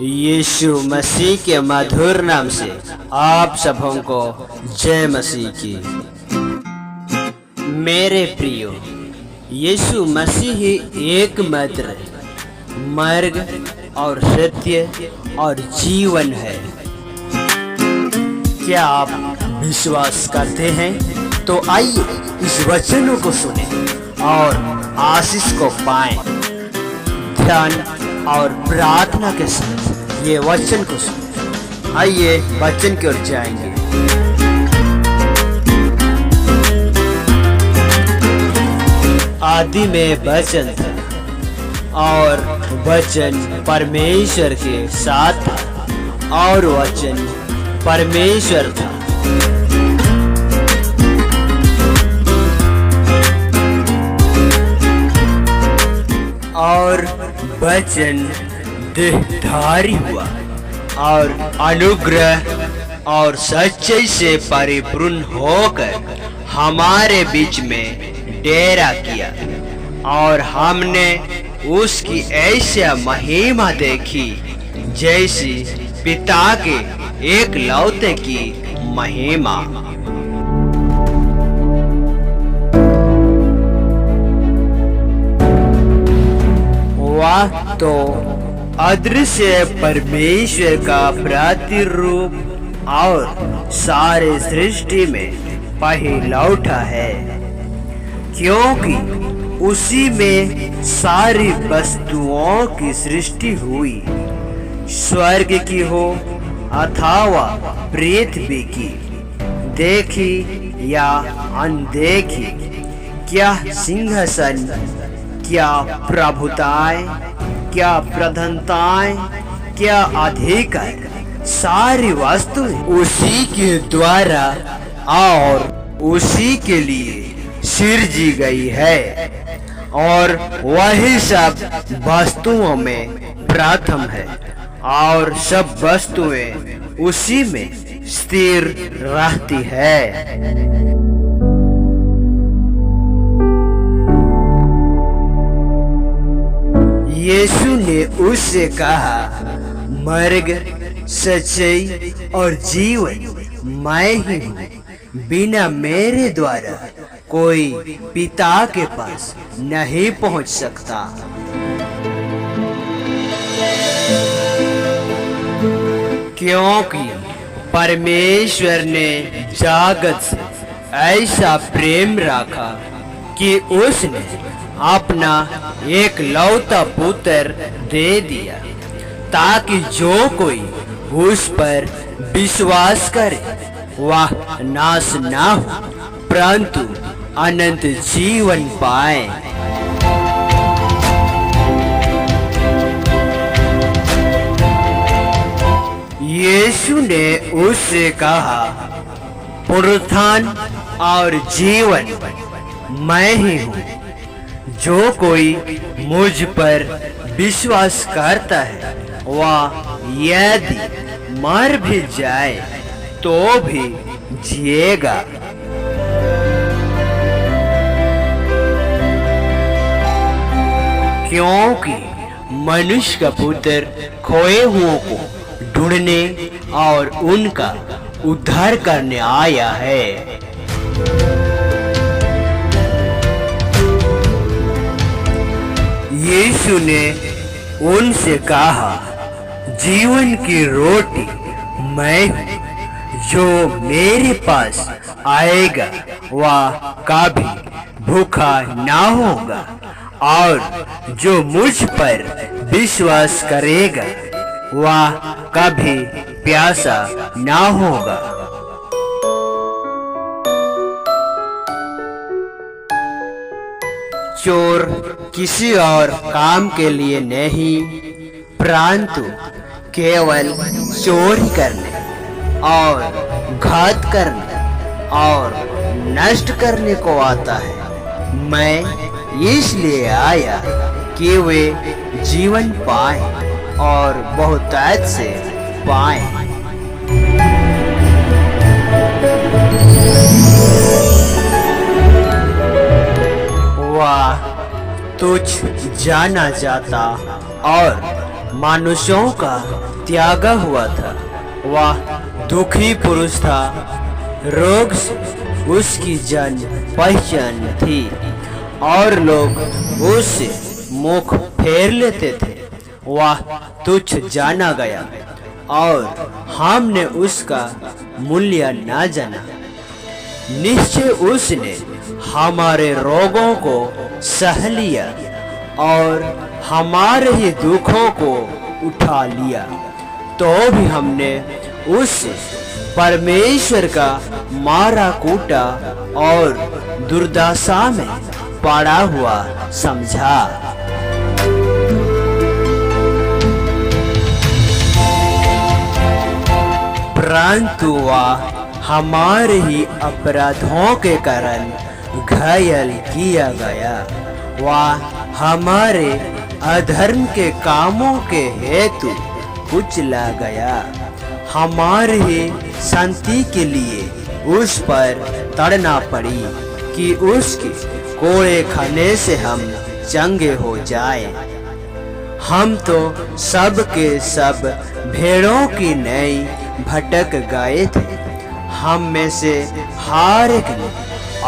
यीशु मसीह के मधुर नाम से आप सबों को जय मसीह की। मेरे प्रियो, यीशु मसीह ही एकमात्र मार्ग और सत्य और जीवन है। क्या आप विश्वास करते हैं? तो आइए इस वचनों को सुने और आशीष को पाएं। ध्यान और प्रार्थना के साथ ये वचन को सुने। आइए वचन की ओर जाएंगे। आदि में वचन था और वचन परमेश्वर के साथ था और वचन परमेश्वर था। और वचन देहधारी हुआ और अनुग्रह और सच्चाई से परिपूर्ण होकर हमारे बीच में डेरा किया। और हमने उसकी ऐसी महिमा देखी जैसी पिता के एकलौते की महिमा। वह तो अदृश्य परमेश्वर का प्रतिरूप और सारे सृष्टि में पहिलौठा है, क्योंकि उसी में सारी वस्तुओं की सृष्टि हुई, स्वर्ग की हो अथवा पृथ्वी की, देखी या अनदेखी, क्या सिंहासन, क्या प्रभुताएं, क्या प्रधानताएं, क्या अधिकार, सारी वस्तुएं उसी के द्वारा और उसी के लिए सृजी गई है। और वही सब वस्तुओं में प्रथम है और सब वस्तुएं उसी में स्थिर रहती है। यीशु ने उससे कहा, मार्ग, सच्चाई और जीवन मैं ही हूँ। बिना मेरे द्वारा कोई पिता के पास नहीं पहुँच सकता। क्योंकि परमेश्वर ने जगत से ऐसा प्रेम रखा कि उसने अपना एकलौता पुत्र दे दिया, ताकि जो कोई उस पर विश्वास करे वह नाश ना हो परंतु अनंत जीवन पाए। यीशु ने उससे कहा, पुनरुत्थान और जीवन मैं ही हूँ। जो कोई मुझ पर विश्वास करता है वह यदि मर भी जाए तो भी जिएगा। क्योंकि मनुष्य का पुत्र खोए हुओं को ढूंढने और उनका उद्धार करने आया है। यीशु ने उनसे कहा, जीवन की रोटी मैं हूँ। जो मेरे पास आएगा वह कभी भूखा ना होगा और जो मुझ पर विश्वास करेगा वह कभी प्यासा ना होगा। चोर किसी और काम के लिए नहीं परंतु केवल चोरी करने और घात करने और नष्ट करने को आता है। मैं इसलिए आया कि वे जीवन पाएं और बहुतायत से पाएं। वह तुझ जाना जाता और मनुष्यों का त्याग हुआ था। वह दुखी पुरुष था, रोग से उसकी जान पहचान थी और लोग उससे मुख फेर लेते थे। वह तुच्छ जाना गया और हमने उसका मूल्य न जाना। निश्चय उसने हमारे रोगों को सह लिया और हमारे ही दुखों को उठा लिया। तो भी हमने उससे परमेश्वर का मारा कूटा और दुर्दशा में पड़ा हुआ समझा। परंतु वह हमारे ही अपराधों के कारण घायल किया गया। वह हमारे अधर्म के कामों के हेतु कुचला गया। हमारी ही शांति के लिए उस पर तड़ना पड़ी कि उसके कोड़े खाने से हम चंगे हो जाएं। हम तो सब के सब भेड़ों की नई भटक गए थे। हम में से हर एक ने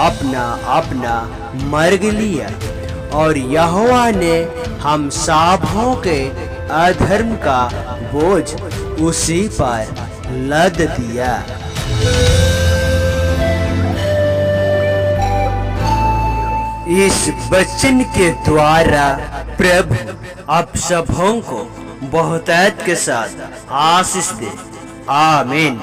अपना अपना मर्ग लिया और यहोवा ने हम सबों के अधर्म का बोझ उसी पर लद दिया। इस वचन के द्वारा प्रभु आप सबों को बहुतायत के साथ आशीष दे। आमीन।